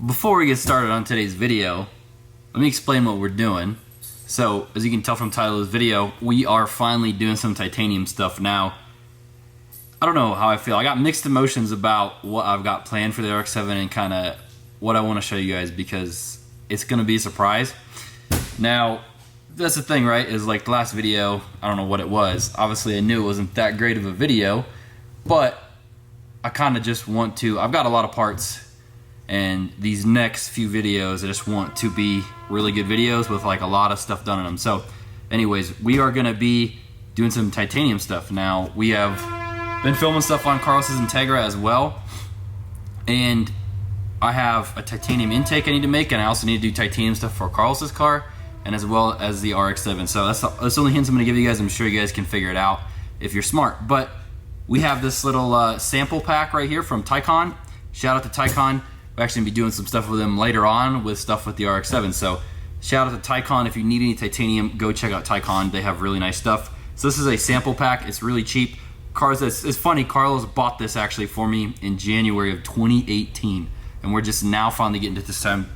Before we get started on today's video, let me explain what we're doing. So, as you can tell from the title of this video, we are finally doing some titanium stuff now. I don't know how I feel. I got mixed emotions about what I've got planned for the RX-7 and kind of what I want to show you guys because it's going to be a surprise. Now, that's the thing, right? Is like the last video, I don't know what it was. Obviously, I knew it wasn't that great of a video, but I kind of just want to, I've got a lot of parts, and these next few videos I just want to be really good videos with like a lot of stuff done in them. So anyways, we are gonna be doing some titanium stuff. Now, we have been filming stuff on Carlos's Integra as well, and I have a titanium intake I need to make, and I also need to do titanium stuff for Carlos's car and as well as the RX-7. So that's the only hints I'm gonna give you guys. I'm sure you guys can figure it out if you're smart. But we have this little sample pack right here from TiCon. Shout out to TiCon. We're actually gonna be doing some stuff with them later on with stuff with the RX-7. So shout out to TiCon. If you need any titanium, go check out TiCon. They have really nice stuff. So this is a sample pack. It's really cheap. It's funny, Carlos bought this actually for me in January of 2018. And we're just now finally getting to some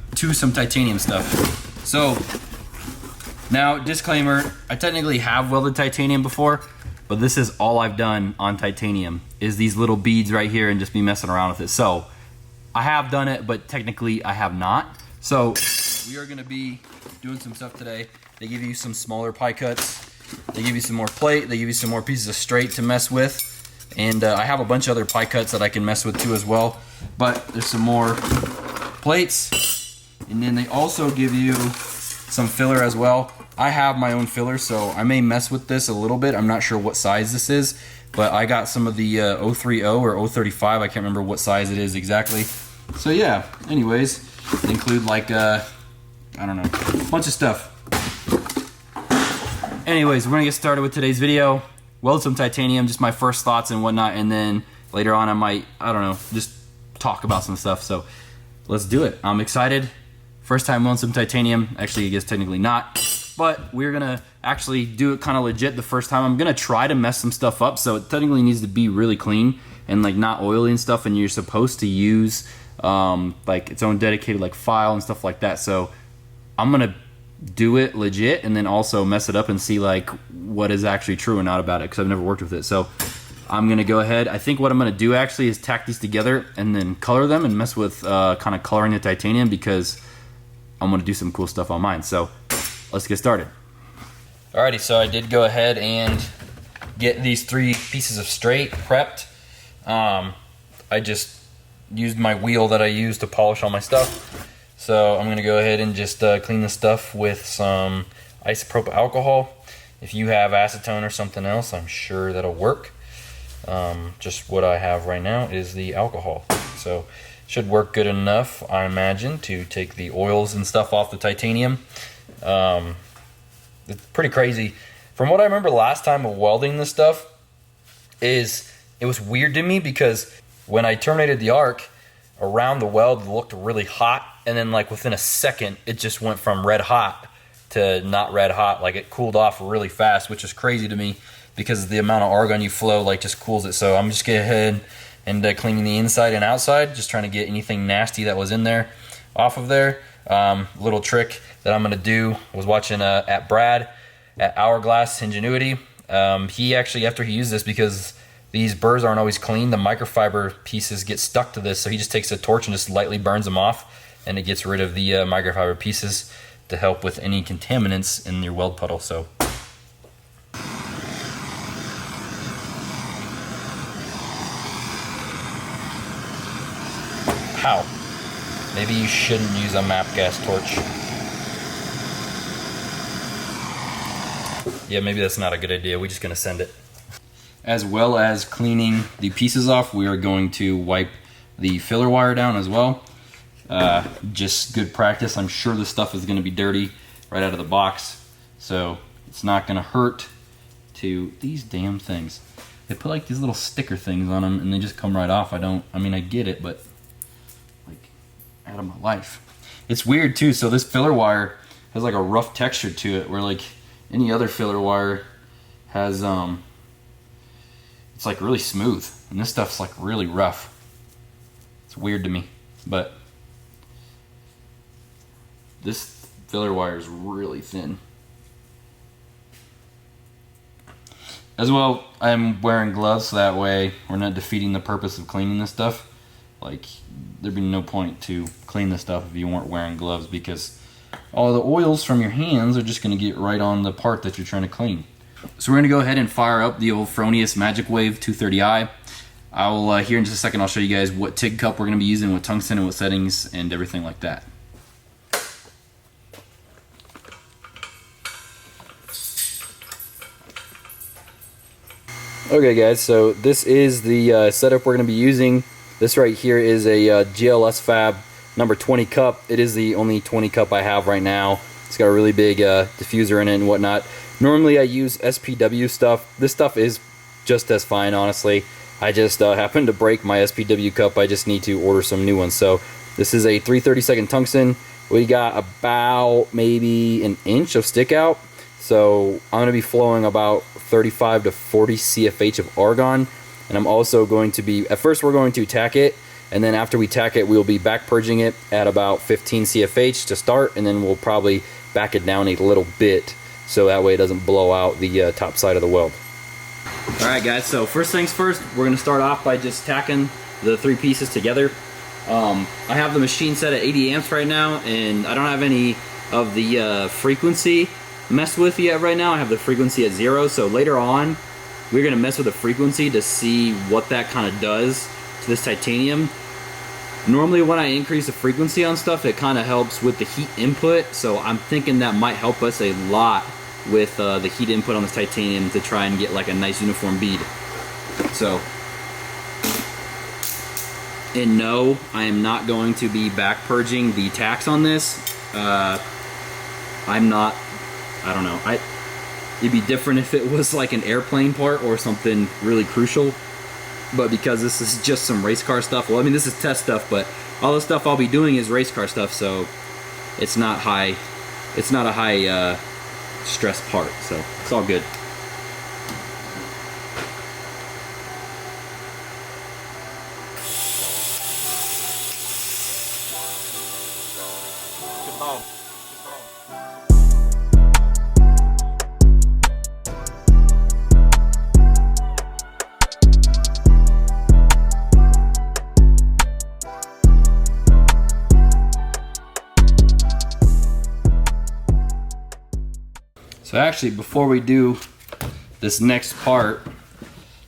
titanium stuff. So now, disclaimer, I technically have welded titanium before, but this is all I've done on titanium is these little beads right here and just be messing around with it. So I have done it, but technically I have not. So we are gonna be doing some stuff today. They give you some smaller pie cuts. They give you some more plate. They give you some more pieces of straight to mess with. And I have a bunch of other pie cuts that I can mess with too as well. But there's some more plates. And then they also give you some filler as well. I have my own filler, so I may mess with this a little bit. I'm not sure what size this is, but I got some of the 030 or 035. I can't remember what size it is exactly. So yeah, anyways, they include like, I don't know, a bunch of stuff. Anyways, we're gonna get started with today's video. Weld some titanium, just my first thoughts and whatnot, and then later on I might, I don't know, just talk about some stuff. So let's do it. I'm excited. First time welding some titanium. Actually, I guess technically not. But we're gonna actually do it kind of legit the first time. I'm gonna try to mess some stuff up, so it technically needs to be really clean and like not oily and stuff, and you're supposed to use like its own dedicated like file and stuff like that. So I'm gonna do it legit and then also mess it up and see like what is actually true or not about it, because I've never worked with it. So I'm gonna go ahead. I think what I'm gonna do actually is tack these together and then color them and mess with kind of coloring the titanium, because I'm gonna do some cool stuff on mine. So let's get started. Alrighty, so I did go ahead and get these 3 pieces of straight prepped. I just used my wheel that I use to polish all my stuff. So I'm gonna go ahead and just clean this stuff with some isopropyl alcohol. If you have acetone or something else, I'm sure that'll work. Just what I have right now is the alcohol. So should work good enough, I imagine, to take the oils and stuff off the titanium. It's pretty crazy. From what I remember last time of welding this stuff, is it was weird to me because when I terminated the arc, around the weld it looked really hot, and then like within a second it just went from red hot to not red hot. Like it cooled off really fast, which is crazy to me because the amount of argon you flow like just cools it. So I'm just going ahead and cleaning the inside and outside, just trying to get anything nasty that was in there off of there. Little trick that I'm gonna do was watching at Brad at Hourglass Ingenuity. He actually, after he used this, because these burrs aren't always clean, the microfiber pieces get stuck to this, so he just takes a torch and just lightly burns them off, and it gets rid of the microfiber pieces to help with any contaminants in your weld puddle. So how? Maybe you shouldn't use a MAP gas torch. Yeah, maybe that's not a good idea. We're just gonna send it. As well as cleaning the pieces off, we are going to wipe the filler wire down as well. Just good practice. I'm sure this stuff is gonna be dirty right out of the box, so it's not gonna hurt to these damn things. They put like these little sticker things on them and they just come right off. I mean, I get it, but out of my life. It's weird too, so this filler wire has like a rough texture to it, where like any other filler wire has it's like really smooth, and this stuff's like really rough. It's weird to me, but this filler wire is really thin. As well, I'm wearing gloves so that way we're not defeating the purpose of cleaning this stuff. Like, there'd be no point to clean this stuff if you weren't wearing gloves, because all the oils from your hands are just going to get right on the part that you're trying to clean. So we're going to go ahead and fire up the old Fronius Magic Wave 230i. I'll here in just a second I'll show you guys what TIG cup we're going to be using, with tungsten and what settings and everything like that. Okay guys, so this is the setup we're going to be using. This right here is a GLS Fab number 20 cup. It is the only 20 cup I have right now. It's got a really big diffuser in it and whatnot. Normally I use SPW stuff. This stuff is just as fine, honestly. I just happened to break my SPW cup. I just need to order some new ones. So this is a 332nd tungsten. We got about maybe an inch of stick out. So I'm going to be flowing about 35 to 40 CFH of argon. And I'm also going to be, at first we're going to tack it, and then after we tack it, we'll be back purging it at about 15 CFH to start, and then we'll probably back it down a little bit so that way it doesn't blow out the top side of the weld. Alright guys, so first things first, we're going to start off by just tacking the three pieces together. I have the machine set at 80 amps right now, and I don't have any of the frequency messed with yet right now. I have the frequency at 0, so later on we're going to mess with the frequency to see what that kind of does to this titanium. Normally when I increase the frequency on stuff, it kind of helps with the heat input, so I'm thinking that might help us a lot with the heat input on this titanium to try and get like a nice uniform bead. So, and no, I am not going to be back purging the tacks on this. I'm not, I don't know, it'd be different if it was like an airplane part or something really crucial, but because this is just some race car stuff, well, I mean, this is test stuff, but all the stuff I'll be doing is race car stuff, so it's not a high stress part, so it's all good. So actually, before we do this next part,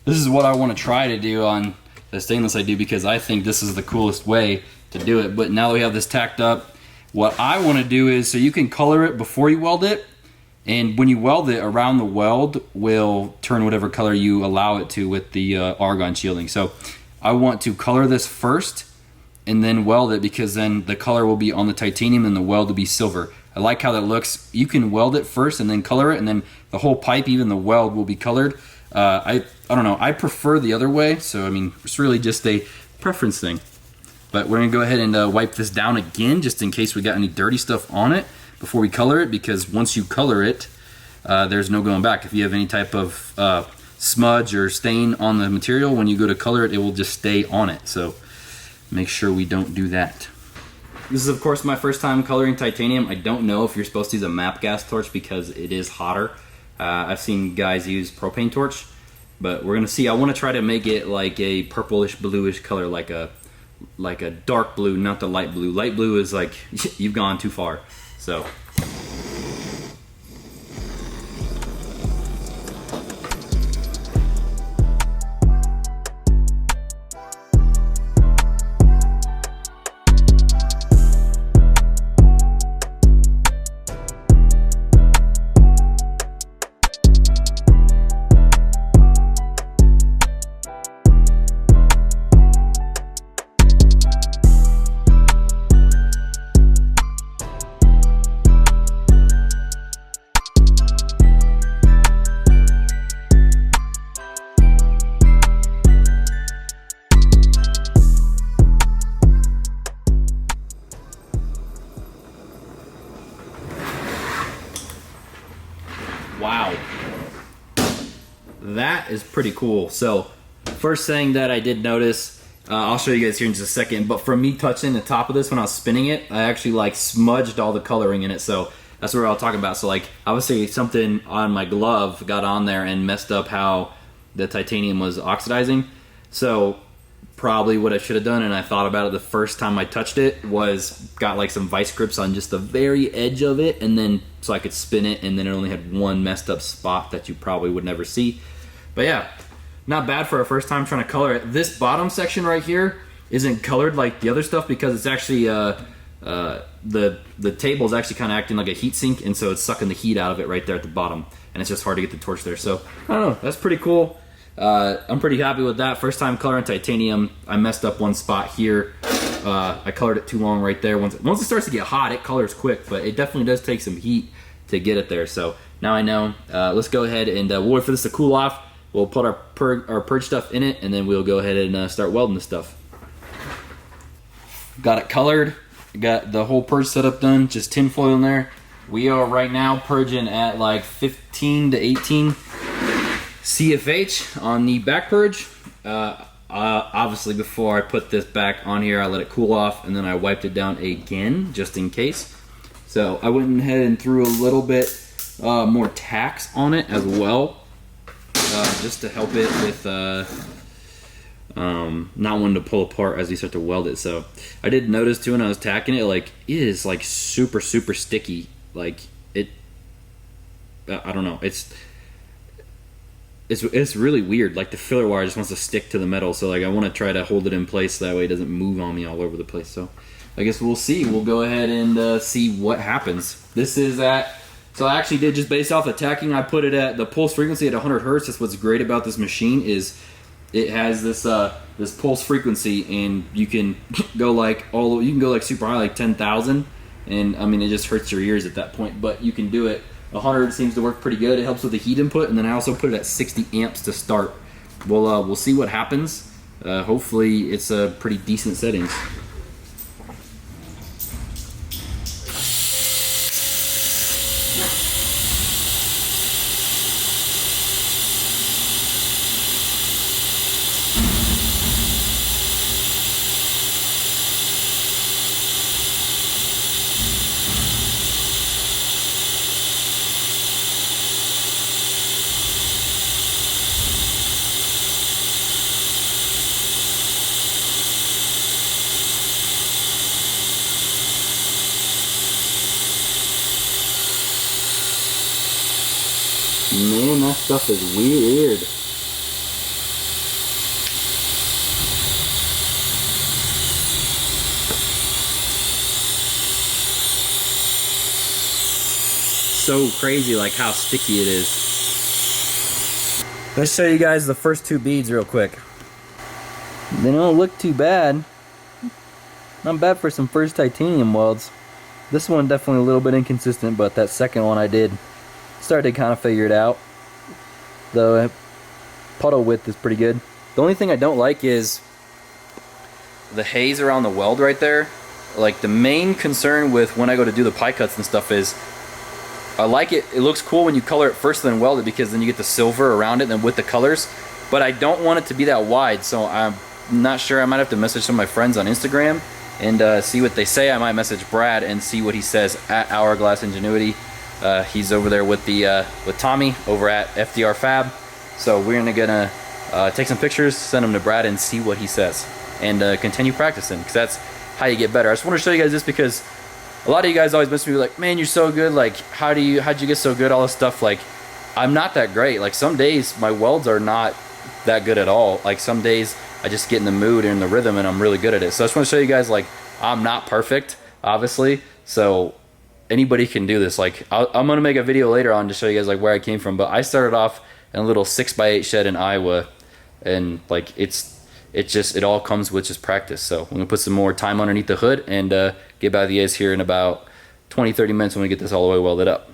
this is what I want to try to do on the stainless I do, because I think this is the coolest way to do it. But now that we have this tacked up, what I want to do is, so you can color it before you weld it, and when you weld it, around the weld will turn whatever color you allow it to with the argon shielding. So I want to color this first and then weld it, because then the color will be on the titanium and the weld will be silver. I like how that looks. You can weld it first and then color it, and then the whole pipe, even the weld, will be colored. I don't know, I prefer the other way, so I mean, it's really just a preference thing. But we're gonna go ahead and wipe this down again, just in case we got any dirty stuff on it before we color it, because once you color it, there's no going back. If you have any type of smudge or stain on the material, when you go to color it, it will just stay on it. So make sure we don't do that. This is of course my first time coloring titanium. I don't know if you're supposed to use a MAP gas torch because it is hotter. I've seen guys use propane torch, but we're gonna see. I want to try to make it like a purplish bluish color, like a dark blue, not the light blue. Light blue is like, you've gone too far. So wow, that is pretty cool. So first thing that I did notice I'll show you guys here in just a second. But from me touching the top of this when I was spinning it, I actually like smudged all the coloring in it. So that's what I was talking about. So like obviously something on my glove got on there and messed up how the titanium was oxidizing. So probably what I should have done, and I thought about it the first time I touched it, was got like some vice grips on just the very edge of it, and then so I could spin it, and then it only had one messed up spot that you probably would never see. But yeah, not bad for a first time trying to color it. This bottom section right here isn't colored like the other stuff because it's actually the table is actually kind of acting like a heat sink, and so it's sucking the heat out of it right there at the bottom, and it's just hard to get the torch there. So I don't know, that's pretty cool. I'm pretty happy with that. First time coloring titanium. I messed up one spot here. I colored it too long right there. Once it starts to get hot, it colors quick, but it definitely does take some heat to get it there. So now I know. Let's go ahead and we'll wait for this to cool off. We'll put our purge stuff in it, and then we'll go ahead and start welding this stuff. Got it colored. Got the whole purge setup done. Just tin foil in there. We are right now purging at like 15 to 18 CFH on the back purge. Obviously before I put this back on here, I let it cool off, and then I wiped it down again just in case. So I went ahead and threw a little bit more tax on it as well, just to help it with not wanting to pull apart as you start to weld it. So I did notice too when I was tacking it, like it is like super sticky. Like it, I don't know, it's really weird. Like the filler wire just wants to stick to the metal, so like I want to try to hold it in place so that way it doesn't move on me all over the place. So I guess we'll see. We'll go ahead and see what happens. This is at, so I actually did just based off the tacking, I put it at the pulse frequency at 100 hertz. That's what's great about this machine, is it has this this pulse frequency, and you can go like super high, like 10,000, and I mean it just hurts your ears at that point, but you can do it. 100 seems to work pretty good. It helps with the heat input, and then I also put it at 60 amps to start. We'll see what happens. Hopefully it's a pretty decent settings. Man, that stuff is weird. So crazy, like how sticky it is. Let's show you guys the first two beads real quick. They don't look too bad. Not bad for some first titanium welds. This one definitely a little bit inconsistent, but that second one I did started to kind of figure it out. The puddle width is pretty good. The only thing I don't like is the haze around the weld right there. Like the main concern with when I go to do the pie cuts and stuff is I like it. It looks cool when you color it first and then weld it, because then you get the silver around it and with the colors. But I don't want it to be that wide, so I'm not sure. I might have to message some of my friends on Instagram and see what they say. I might message Brad and see what he says at Hourglass Ingenuity. He's over there with Tommy over at FDR Fab. So we're gonna take some pictures, send them to Brad, and see what he says, and continue practicing, because that's how you get better. I just want to show you guys this because a lot of you guys always message me like, man, you're so good, like how'd you get so good, all this stuff. Like I'm not that great. Like some days my welds are not that good at all. Like some days I just get in the mood and in the rhythm and I'm really good at it. So I just want to show you guys, like, I'm not perfect, obviously, so anybody can do this. Like I'm gonna make a video later on to show you guys like where I came from, but I started off in a little 6x8 shed in Iowa, and like it all comes with just practice. So I'm gonna put some more time underneath the hood and get back to you guys here in about 20-30 minutes when we get this all the way welded up.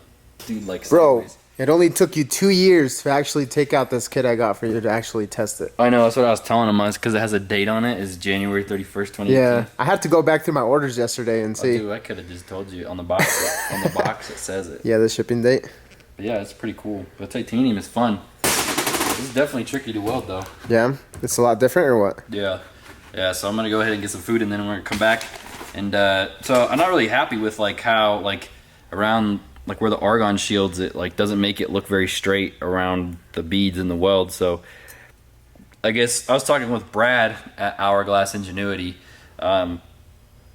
Dude, like, bro, it only took you 2 years to actually take out this kit I got for you to actually test it. I know, that's what I was telling him, because it has a date on it. It's January 31st, 2018. Yeah, I had to go back through my orders yesterday and see. Dude, I could have just told you on the box. On the box it says it. Yeah, the shipping date. But yeah, it's pretty cool. But titanium is fun. This is definitely tricky to weld though. Yeah, it's a lot different or what? Yeah. Yeah, so I'm gonna go ahead and get some food, and then we're gonna come back. And so I'm not really happy with like how like around like where the argon shields it like doesn't make it look very straight around the beads in the weld. So I guess I was talking with Brad at Hourglass Ingenuity.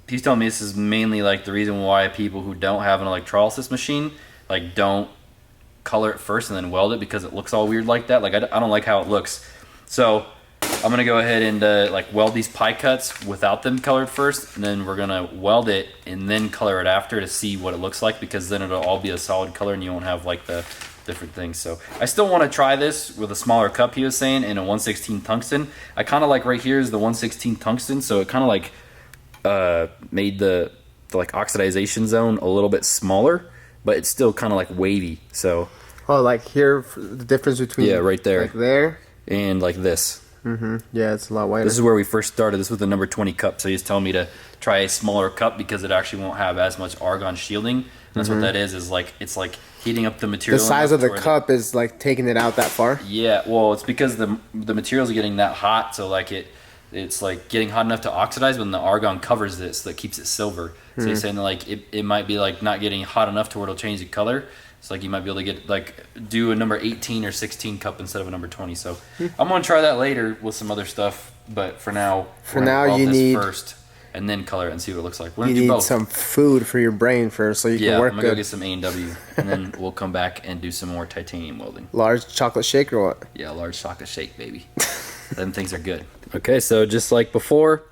He's telling me this is mainly like the reason why people who don't have an electrolysis machine like don't color it first and then weld it, because it looks all weird like that. Like I don't like how it looks. So I'm gonna go ahead and like weld these pie cuts without them colored first, and then we're gonna weld it and then color it after to see what it looks like, because then it'll all be a solid color and you won't have like the different things. So I still want to try this with a smaller cup, he was saying, in a 1/16 tungsten. I kind of like right here is the 1/16 tungsten, so it kind of like made the like oxidization zone a little bit smaller, but it's still kind of like wavy. So like here, the difference between right there, like there, and like this. Yeah, it's a lot wider. This is where we first started. This was the number 20 cup, so he's telling me to try a smaller cup because it actually won't have as much argon shielding. And that's what that is like it's like heating up the material. The size of the cup is like taking it out that far. Yeah, well, it's because the materials are getting that hot, so like it's like getting hot enough to oxidize when the argon covers it, so that keeps it silver. So he's saying like it might be like not getting hot enough to where it'll change the color. So like you might be able to get like do a number 18 or 16 cup instead of a number 20. So I'm gonna try that later with some other stuff. But for now, you need first and then color it and see what it looks like. We're you gonna do need both. some food for your brain first, so you can work I'm gonna go get some A&W, and then we'll come back and do some more titanium welding. Large chocolate shake or what? Yeah, large chocolate shake, baby. Them things are good. Okay, so just like before,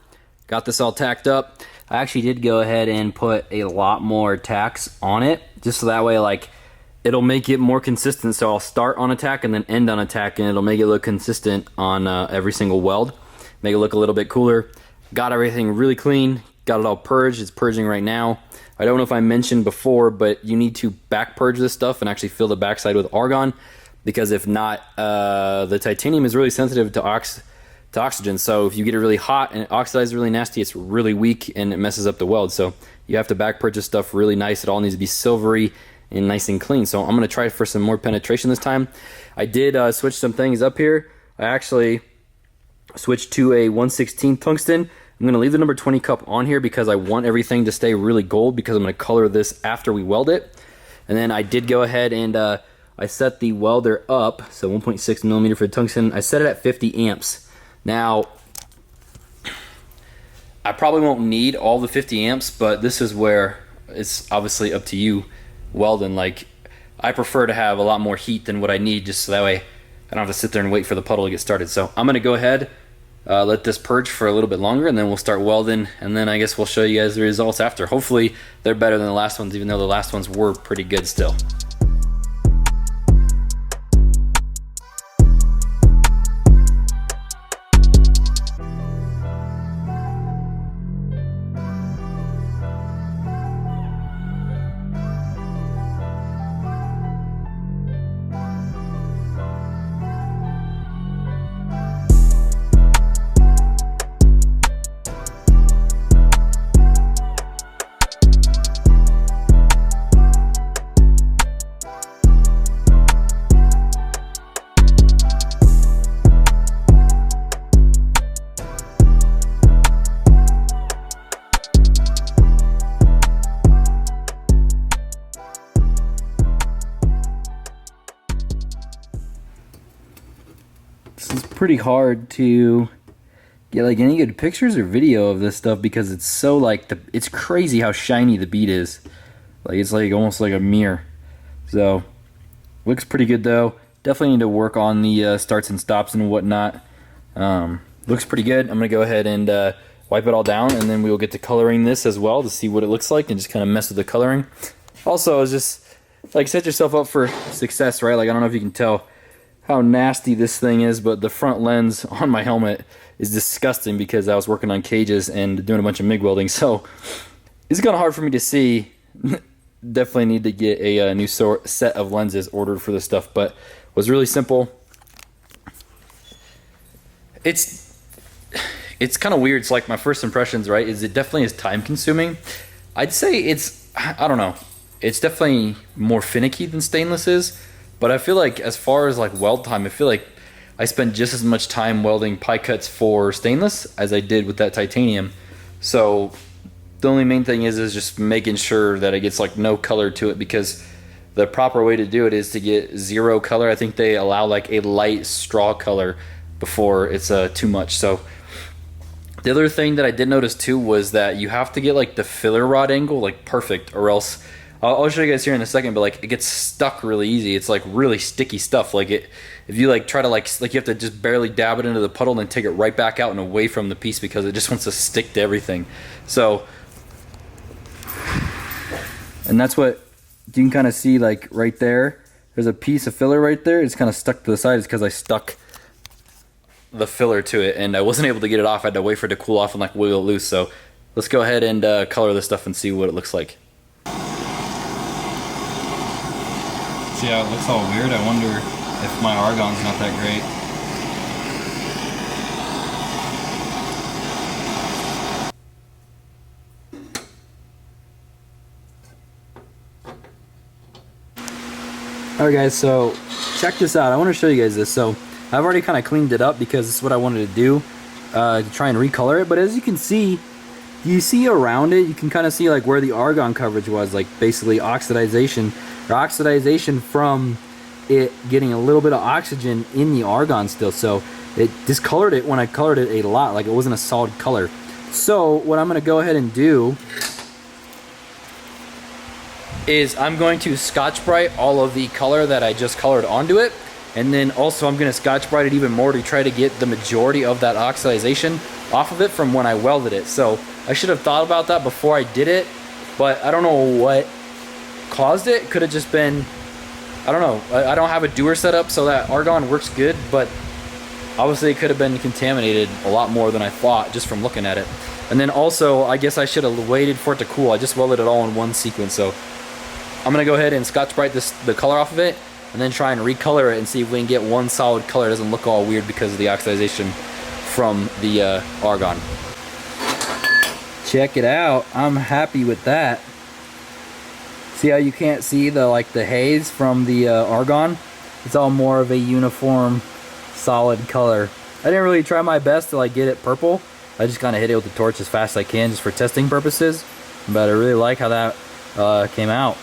got this all tacked up. I actually did go ahead and put a lot more tacks on it, just so that way like it'll make it more consistent. So I'll start on a tack and then end on a tack, and it'll make it look consistent on every single weld. Make it look a little bit cooler. Got everything really clean. Got it all purged. It's purging right now. I don't know if I mentioned before, but you need to back purge this stuff and actually fill the backside with argon, because if not, the titanium is really sensitive to oxygen. So if you get it really hot and it oxidizes really nasty, it's really weak and it messes up the weld. So you have to back purge this stuff really nice. It all needs to be silvery and nice and clean. So I'm going to try for some more penetration this time. I did switch some things up here. I actually switched to a 1/16 tungsten. I'm going to leave the number 20 cup on here because I want everything to stay really gold, because I'm going to color this after we weld it. And then I did go ahead and I set the welder up, so 1.6 millimeter for the tungsten. I set it at 50 amps. Now, I probably won't need all the 50 amps, but this is where it's obviously up to you welding. Like, I prefer to have a lot more heat than what I need, just so that way I don't have to sit there and wait for the puddle to get started. So I'm going to go ahead, let this purge for a little bit longer, and then we'll start welding, and then I guess we'll show you guys the results after. Hopefully they're better than the last ones, even though the last ones were pretty good still. It's pretty hard to get like any good pictures or video of this stuff, because it's so like it's crazy how shiny the bead is. Like it's like almost like a mirror. So looks pretty good though. Definitely need to work on the starts and stops and whatnot. Looks pretty good. I'm gonna go ahead and wipe it all down, and then we will get to coloring this as well to see what it looks like and just kind of mess with the coloring. Also, it's just like set yourself up for success, right? Like I don't know if you can tell how nasty this thing is, but the front lens on my helmet is disgusting because I was working on cages and doing a bunch of MIG welding, so it's kind of hard for me to see. Definitely need to get a new set of lenses ordered for this stuff, but it was really simple. It's kind of weird. It's like my first impressions, right? Is it definitely is time consuming. I'd say I don't know. It's definitely more finicky than stainless is. But I feel like as far as like weld time, I feel like I spend just as much time welding pie cuts for stainless as I did with that titanium. So the only main thing is just making sure that it gets like no color to it, because the proper way to do it is to get 0 color. I think they allow like a light straw color before it's too much. So the other thing that I did notice too was that you have to get like the filler rod angle like perfect, or else I'll show you guys here in a second, but like it gets stuck really easy. It's like really sticky stuff. Like it, if you like try to like you have to just barely dab it into the puddle and then take it right back out and away from the piece, because it just wants to stick to everything. So, and that's what you can kind of see like right there. There's a piece of filler right there. It's kind of stuck to the side. It's because I stuck the filler to it and I wasn't able to get it off. I had to wait for it to cool off and like wiggle it loose. So let's go ahead and color this stuff and see what it looks like. See how it looks all weird? I wonder if my argon's not that great. Alright guys, so check this out. I want to show you guys this. So I've already kind of cleaned it up because this is what I wanted to do, to try and recolor it. But as you can see, you see around it, you can kind of see like where the argon coverage was, like basically oxidization from it getting a little bit of oxygen in the argon still. So it discolored it when I colored it a lot, like it wasn't a solid color. So what I'm going to go ahead and do is I'm going to Scotch-Brite all of the color that I just colored onto it, and then also I'm going to Scotch-Brite it even more to try to get the majority of that oxidization off of it from when I welded it. So I should have thought about that before I did it, but I don't know what caused it. Could have just been, I don't know, I don't have a Dewar set up, so that argon works good, but obviously it could have been contaminated a lot more than I thought just from looking at it. And then also I guess I should have waited for it to cool. I just welded it all in one sequence. So I'm gonna go ahead and Scotch-Brite the color off of it and then try and recolor it and see if we can get one solid color. It doesn't look all weird because of the oxidization from the argon. Check it out. I'm happy with that. See how you can't see the haze from the argon? It's all more of a uniform solid color. I didn't really try my best to like get it purple. I just kind of hit it with the torch as fast as I can just for testing purposes, but I really like how that came out.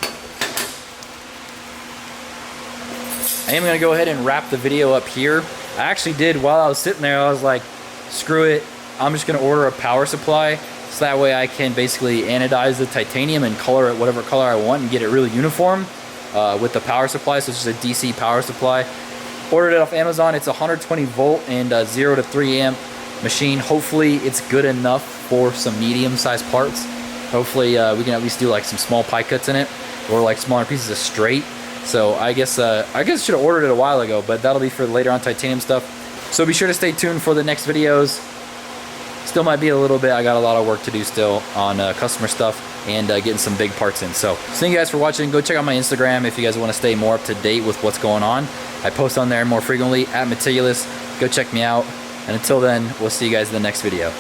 I am going to go ahead and wrap the video up here. I actually did, while I was sitting there, I was like, screw it, I'm just going to order a power supply, so that way I can basically anodize the titanium and color it whatever color I want and get it really uniform with the power supply. So it's just a DC power supply. Ordered it off Amazon. It's 120 volt and 0 to 3 amp machine. Hopefully it's good enough for some medium sized parts. Hopefully we can at least do like some small pie cuts in it, or like smaller pieces of straight. So I guess should have ordered it a while ago, but that'll be for later on titanium stuff. So be sure to stay tuned for the next videos. Still might be a little bit, I got a lot of work to do still on customer stuff and getting some big parts in. So thank you guys for watching. Go check out my Instagram if you guys want to stay more up to date with what's going on. I post on there more frequently at Metigulous. Go check me out. And until then, we'll see you guys in the next video.